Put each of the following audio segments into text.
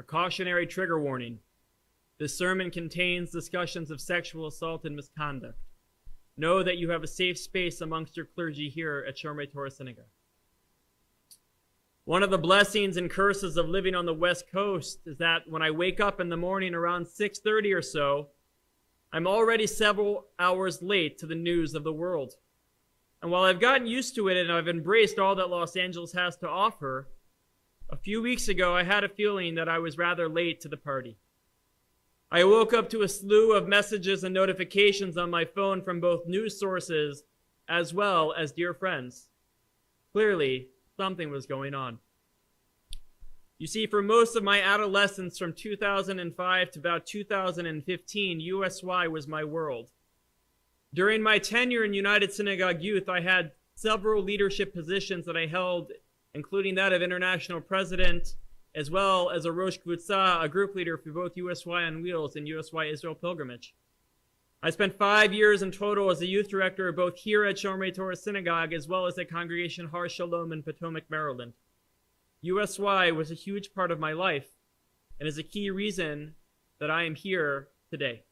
Cautionary trigger warning. This sermon contains discussions of sexual assault and misconduct. Know that you have a safe space amongst your clergy here at Shomrei Torah Synagogue. One of the blessings and curses of living on the West Coast is that when I wake up in the morning around 6:30 or so, I'm already several hours late to the news of the world. And while I've gotten used to it and I've embraced all that Los Angeles has to offer, a few weeks ago I had a feeling that I was rather late to the party. I woke up to a slew of messages and notifications on my phone from both news sources as well as dear friends. Clearly, something was going on. You see, for most of my adolescence from 2005 to about 2015, USY was my world. During my tenure in United Synagogue Youth, I had several leadership positions that I held, including that of international president, as well as a Rosh Kvutza, a group leader for both USY on Wheels and USY Israel Pilgrimage. I spent 5 years in total as a youth director both here at Shomrei Torah Synagogue as well as at Congregation Har Shalom in Potomac, Maryland. USY was a huge part of my life and is a key reason that I am here today.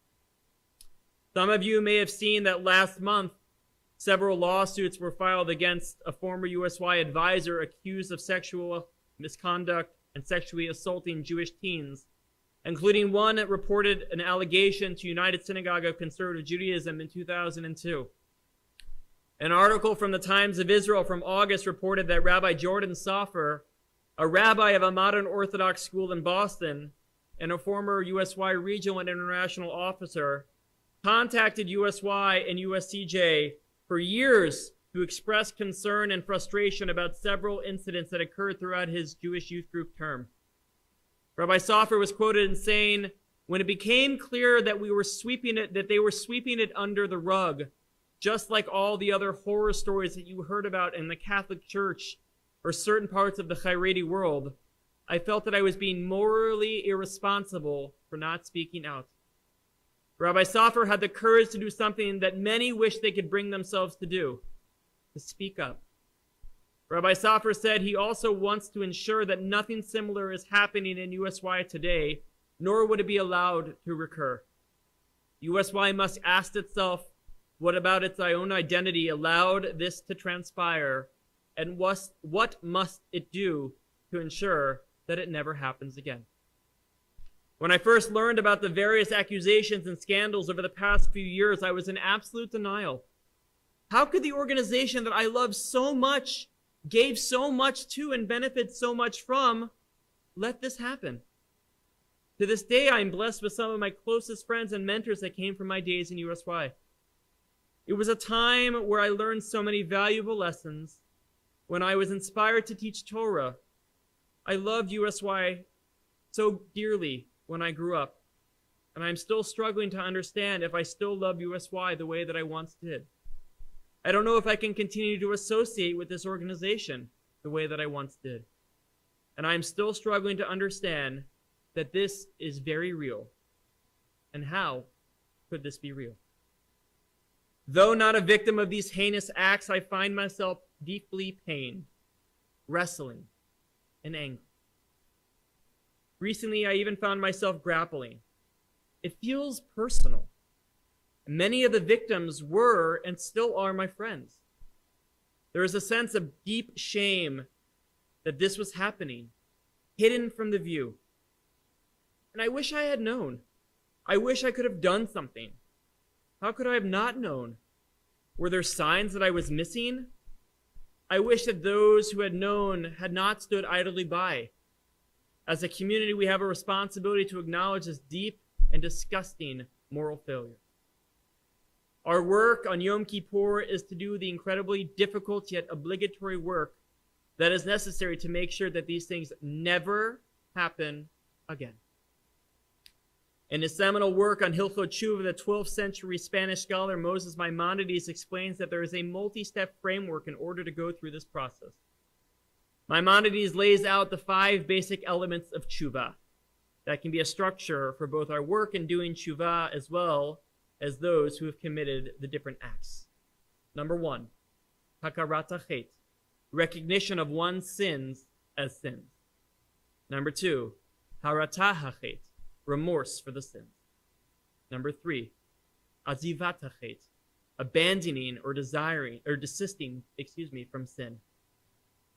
Some of you may have seen that last month, several lawsuits were filed against a former USY advisor accused of sexual misconduct and sexually assaulting Jewish teens, including one that reported an allegation to United Synagogue of Conservative Judaism in 2002. An article from the Times of Israel from August reported that Rabbi Jordan Sofer, a rabbi of a modern Orthodox school in Boston and a former USY regional and international officer, contacted USY and USCJ for years to express concern and frustration about several incidents that occurred throughout his Jewish youth group term. Rabbi Sofer was quoted in saying, "When it became clear that they were sweeping it under the rug, just like all the other horror stories that you heard about in the Catholic Church or certain parts of the Haredi world, I felt that I was being morally irresponsible for not speaking out." Rabbi Sofer had the courage to do something that many wish they could bring themselves to do, to speak up. Rabbi Sofer said he also wants to ensure that nothing similar is happening in USY today, nor would it be allowed to recur. USY must ask itself, what about its own identity allowed this to transpire, and what must it do to ensure that it never happens again? When I first learned about the various accusations and scandals over the past few years, I was in absolute denial. How could the organization that I love so much, gave so much to, and benefited so much from, let this happen? To this day, I am blessed with some of my closest friends and mentors that came from my days in USY. It was a time where I learned so many valuable lessons, when I was inspired to teach Torah. I loved USY so dearly when I grew up, and I'm still struggling to understand if I still love USY the way that I once did. I don't know if I can continue to associate with this organization the way that I once did. And I'm still struggling to understand that this is very real. And how could this be real? Though not a victim of these heinous acts, I find myself deeply pained, wrestling, and angry. Recently, I even found myself grappling. It feels personal. Many of the victims were and still are my friends. There is a sense of deep shame that this was happening, hidden from the view. And I wish I had known. I wish I could have done something. How could I have not known? Were there signs that I was missing? I wish that those who had known had not stood idly by. As a community, we have a responsibility to acknowledge this deep and disgusting moral failure. Our work on Yom Kippur is to do the incredibly difficult yet obligatory work that is necessary to make sure that these things never happen again. In his seminal work on Hilchot Tshuva, the 12th century Spanish scholar Moses Maimonides explains that there is a multi-step framework in order to go through this process. Maimonides lays out the 5 basic elements of tshuva that can be a structure for both our work in doing tshuva as well as those who have committed the different acts. Number 1, hakarat hachet, recognition of one's sins as sins. Number 2, Harata hachet, remorse for the sin. Number 3, azivat hachet, abandoning or desisting from sin.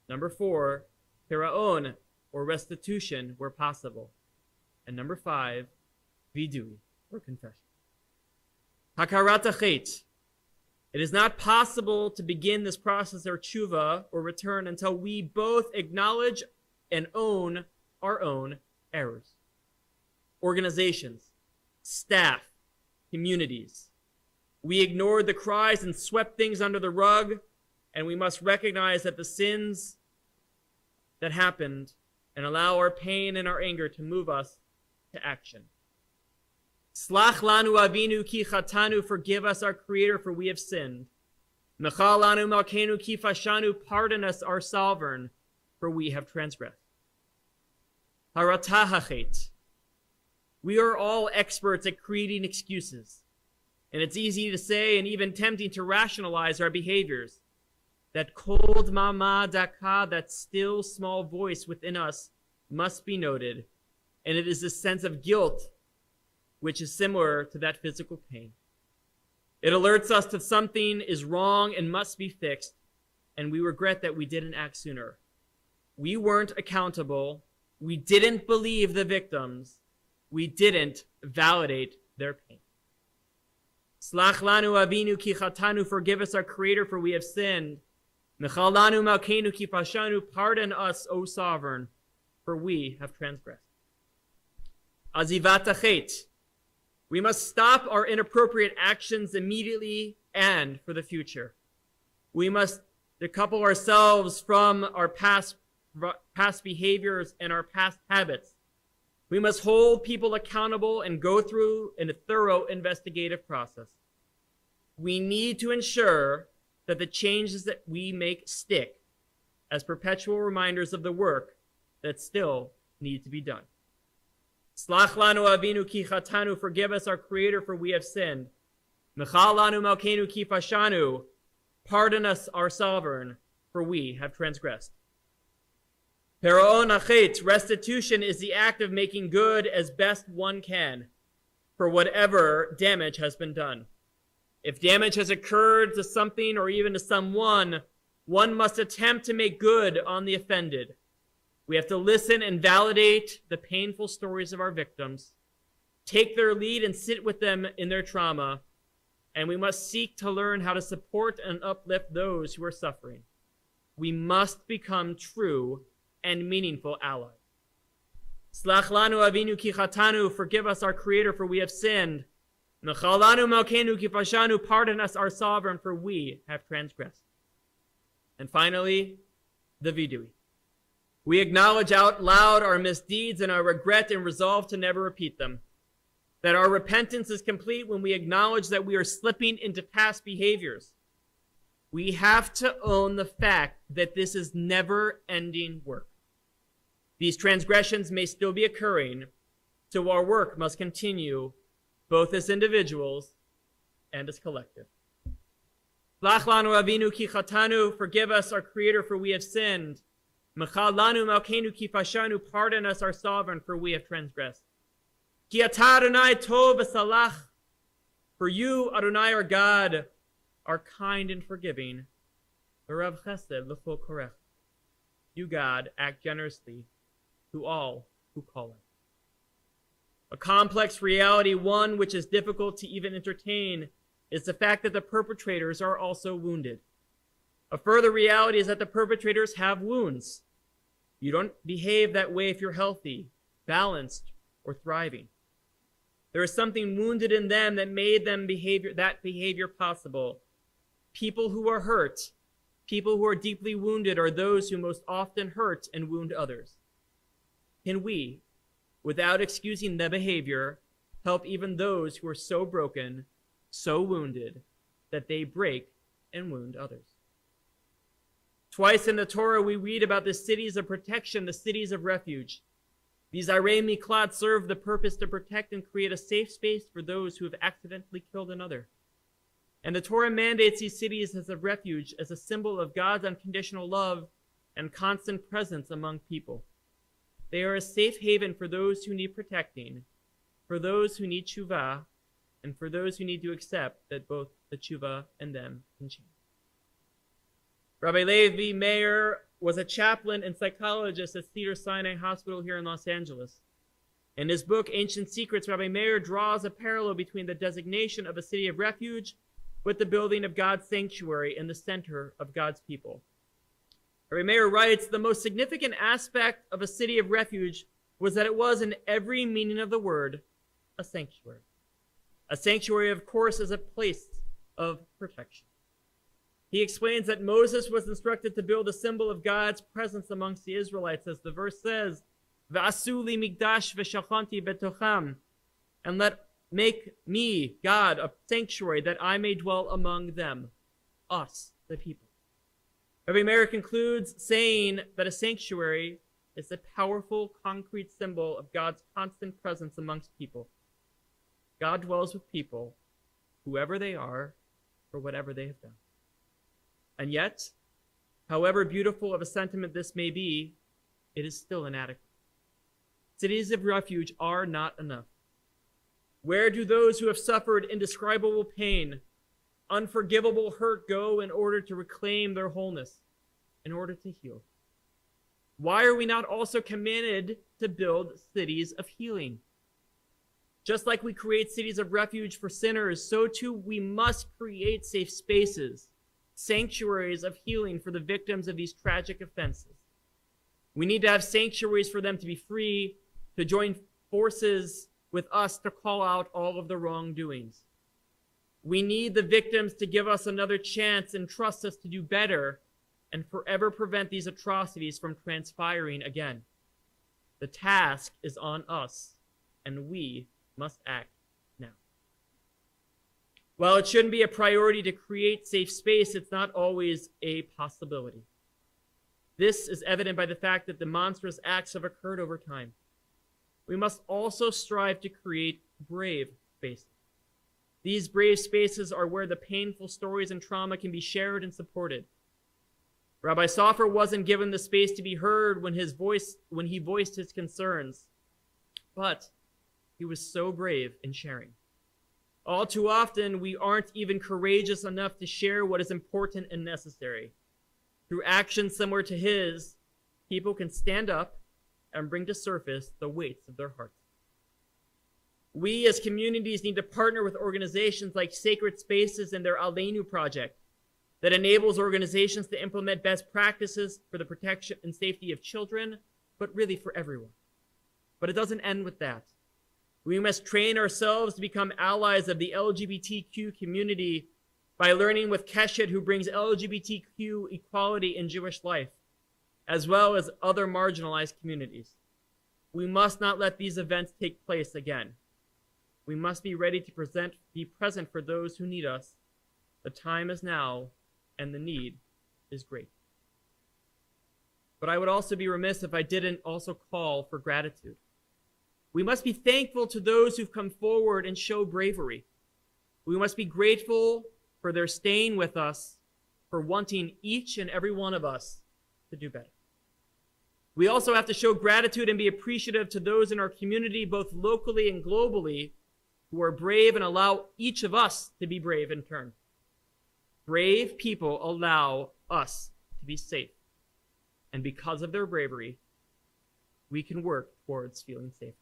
Number 4, piraon, or restitution where possible. And number 5, vidui, or confession. Hakarat hachet. It is not possible to begin this process or tshuva or return until we both acknowledge and own our own errors. Organizations, staff, communities. We ignored the cries and swept things under the rug, and we must recognize that the sins that happened and allow our pain and our anger to move us to action. Slach lanu avinu ki chatanu, forgive us our Creator, for we have sinned. Mechal lanu malkenu ki fashanu, pardon us our Sovereign, for we have transgressed. Harata hachet. We are all experts at creating excuses, and it's easy to say and even tempting to rationalize our behaviors. That cold mama daka, that still small voice within us, must be noted, and it is a sense of guilt which is similar to that physical pain. It alerts us that something is wrong and must be fixed, and we regret that we didn't act sooner. We weren't accountable. We didn't believe the victims. We didn't validate their pain. Slach lanu avinu ki chatanu, forgive us our Creator, for we have sinned. Mechal lanu malkenu ki fashanu, pardon us, O Sovereign, for we have transgressed. Azivat hachet. We must stop our inappropriate actions immediately and for the future. We must decouple ourselves from our past behaviors and our past habits. We must hold people accountable and go through a thorough investigative process. We need to ensure that the changes that we make stick as perpetual reminders of the work that still need to be done. Slach lanu avinu ki chatanu, forgive us our Creator, for we have sinned. Mechal lanu malkenu ki fashanu, pardon us our Sovereign, for we have transgressed. Piraon hachet, restitution is the act of making good as best one can for whatever damage has been done. If damage has occurred to something or even to someone, one must attempt to make good on the offended. We have to listen and validate the painful stories of our victims, take their lead and sit with them in their trauma, and we must seek to learn how to support and uplift those who are suffering. We must become true and meaningful allies. Slach lanu avinu ki chatanu, forgive us our Creator, for we have sinned. Mechal lanu malkenu ki fashanu, pardon us our Sovereign, for we have transgressed. And finally, the vidui. We acknowledge out loud our misdeeds and our regret and resolve to never repeat them. That our repentance is complete when we acknowledge that we are slipping into past behaviors. We have to own the fact that this is never-ending work. These transgressions may still be occurring, so our work must continue, both as individuals and as collective. Slach lanu avinu ki chatanu, forgive us our Creator, for we have sinned. Mechal lanu malkenu ki fashanu, pardon us our Sovereign, for we have transgressed. Ki ata Adonai tov v'salach, for you, Adonai, our God, are kind and forgiving. V'rav chesed l'chol korech. You, God, act generously to all who call it. A complex reality, one which is difficult to even entertain, is the fact that the perpetrators are also wounded. A further reality is that the perpetrators have wounds. You don't behave that way if you're healthy, balanced, or thriving. There is something wounded in them that made that behavior possible. People who are hurt, people who are deeply wounded, are those who most often hurt and wound others. Can we, without excusing the behavior, help even those who are so broken, so wounded, that they break and wound others? Twice in the Torah, we read about the cities of protection, the cities of refuge. These Arei Miklat serve the purpose to protect and create a safe space for those who have accidentally killed another. And the Torah mandates these cities as a refuge, as a symbol of God's unconditional love and constant presence among people. They are a safe haven for those who need protecting, for those who need tshuva, and for those who need to accept that both the tshuva and them can change. Rabbi Levi Meir was a chaplain and psychologist at Cedar Sinai Hospital here in Los Angeles. In his book, Ancient Secrets, Rabbi Meir draws a parallel between the designation of a city of refuge with the building of God's sanctuary in the center of God's people. Rabbi Meir writes, the most significant aspect of a city of refuge was that it was, in every meaning of the word, a sanctuary. A sanctuary, of course, is a place of protection. He explains that Moses was instructed to build a symbol of God's presence amongst the Israelites, as the verse says, V'asu li migdash v'shachanti betocham, and make me, God, a sanctuary that I may dwell among them, us, the people. Rabbi Meir concludes saying that a sanctuary is a powerful, concrete symbol of God's constant presence amongst people. God dwells with people, whoever they are, or whatever they have done. And yet, however beautiful of a sentiment this may be, it is still inadequate. Cities of refuge are not enough. Where do those who have suffered indescribable pain, unforgivable hurt go in order to reclaim their wholeness, in order to heal? Why are we not also commanded to build cities of healing? Just like we create cities of refuge for sinners, so too we must create safe spaces, sanctuaries of healing for the victims of these tragic offenses. We need to have sanctuaries for them to be free, to join forces with us to call out all of the wrongdoings. We need the victims to give us another chance and trust us to do better and forever prevent these atrocities from transpiring again. The task is on us, and we must act now. While it shouldn't be a priority to create safe space, it's not always a possibility. This is evident by the fact that the monstrous acts have occurred over time. We must also strive to create brave spaces. These brave spaces are where the painful stories and trauma can be shared and supported. Rabbi Sofer wasn't given the space to be heard when he voiced his concerns, but he was so brave in sharing. All too often, we aren't even courageous enough to share what is important and necessary. Through actions similar to his, people can stand up and bring to surface the weights of their hearts. We as communities need to partner with organizations like Sacred Spaces and their Aleinu project that enables organizations to implement best practices for the protection and safety of children, but really for everyone. But it doesn't end with that. We must train ourselves to become allies of the LGBTQ community by learning with Keshet, who brings LGBTQ equality in Jewish life, as well as other marginalized communities. We must not let these events take place again. We must be ready to be present for those who need us. The time is now, and the need is great. But I would also be remiss if I didn't also call for gratitude. We must be thankful to those who've come forward and show bravery. We must be grateful for their staying with us, for wanting each and every one of us to do better. We also have to show gratitude and be appreciative to those in our community, both locally and globally, who are brave and allow each of us to be brave in turn. Brave people allow us to be safe. And because of their bravery, we can work towards feeling safe.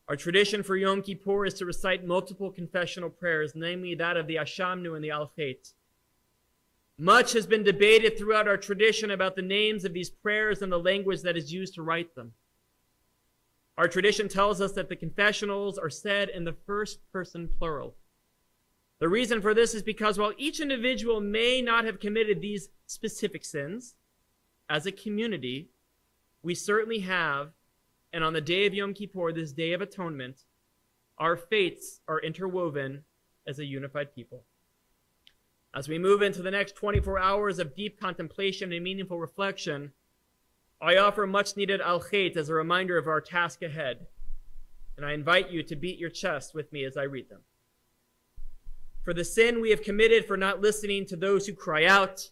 Our tradition for Yom Kippur is to recite multiple confessional prayers, namely that of the Ashamnu and the Al-Chet. Much has been debated throughout our tradition about the names of these prayers and the language that is used to write them. Our tradition tells us that the confessionals are said in the first person plural. The reason for this is because while each individual may not have committed these specific sins, as a community, we certainly have. And on the day of Yom Kippur, this day of atonement, our fates are interwoven as a unified people. As we move into the next 24 hours of deep contemplation and meaningful reflection, I offer much needed al-chet as a reminder of our task ahead. And I invite you to beat your chest with me as I read them. For the sin we have committed for not listening to those who cry out,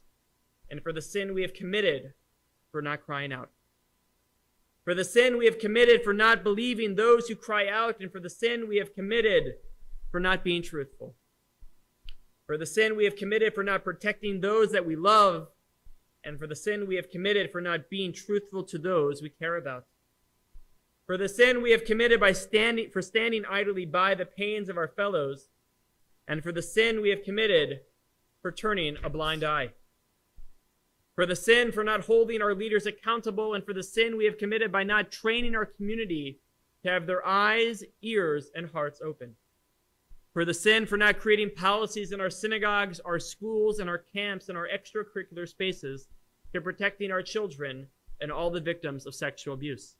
and for the sin we have committed for not crying out. For the sin we have committed for not believing those who cry out, and for the sin we have committed for not being truthful. For the sin we have committed for not protecting those that we love, and for the sin we have committed for not being truthful to those we care about. For the sin we have committed for standing idly by the pains of our fellows, and for the sin we have committed for turning a blind eye. For the sin for not holding our leaders accountable, and for the sin we have committed by not training our community to have their eyes, ears, and hearts open. For the sin for not creating policies in our synagogues, our schools, and our camps, and our extracurricular spaces to protecting our children and all the victims of sexual abuse.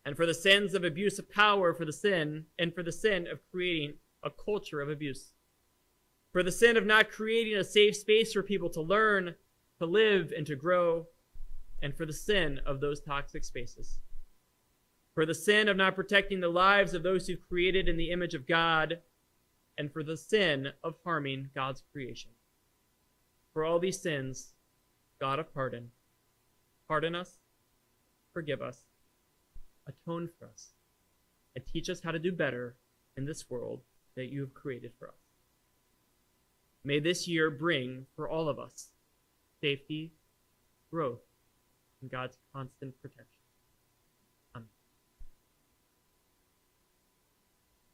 And for the sins of abuse of power, for the sin of creating a culture of abuse. For the sin of not creating a safe space for people to learn, to live, and to grow, and for the sin of those toxic spaces. For the sin of not protecting the lives of those who've created in the image of God, and for the sin of harming God's creation. For all these sins, God of pardon, pardon us, forgive us, atone for us, and teach us how to do better in this world that you have created for us. May this year bring for all of us safety, growth, and God's constant protection.